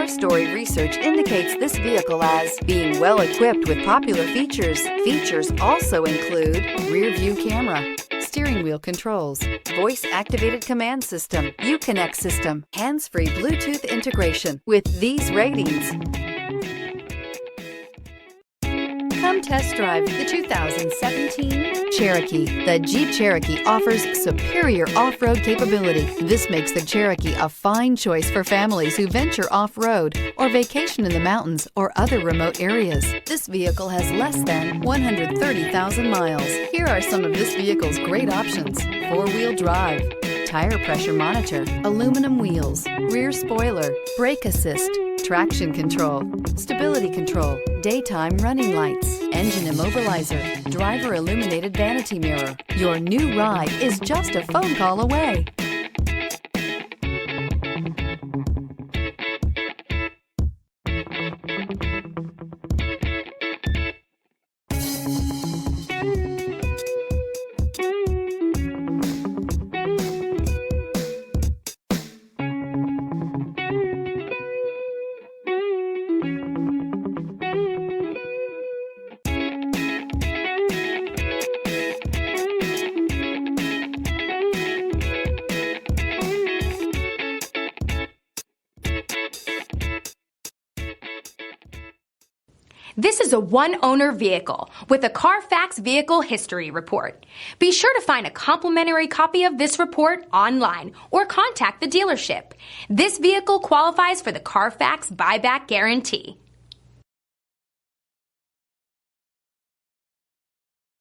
Car Story research indicates this vehicle as being well equipped with popular features. Features also include rear view camera, steering wheel controls, voice-activated command system, Uconnect system, hands-free Bluetooth integration. With these ratings, come test drive the 2017 Cherokee. The Jeep Cherokee offers superior off-road capability. This makes the Cherokee a fine choice for families who venture off-road or vacation in the mountains or other remote areas. This vehicle has less than 130,000 miles. Here are some of this vehicle's great options: four-wheel drive, tire pressure monitor, aluminum wheels, rear spoiler, brake assist, traction control, stability control, daytime running lights, engine immobilizer, driver illuminated vanity mirror. Your new ride is just a phone call away. This is a one-owner vehicle with a CARFAX Vehicle History Report. Be sure to find a complimentary copy of this report online or contact the dealership. This vehicle qualifies for the CARFAX Buyback Guarantee.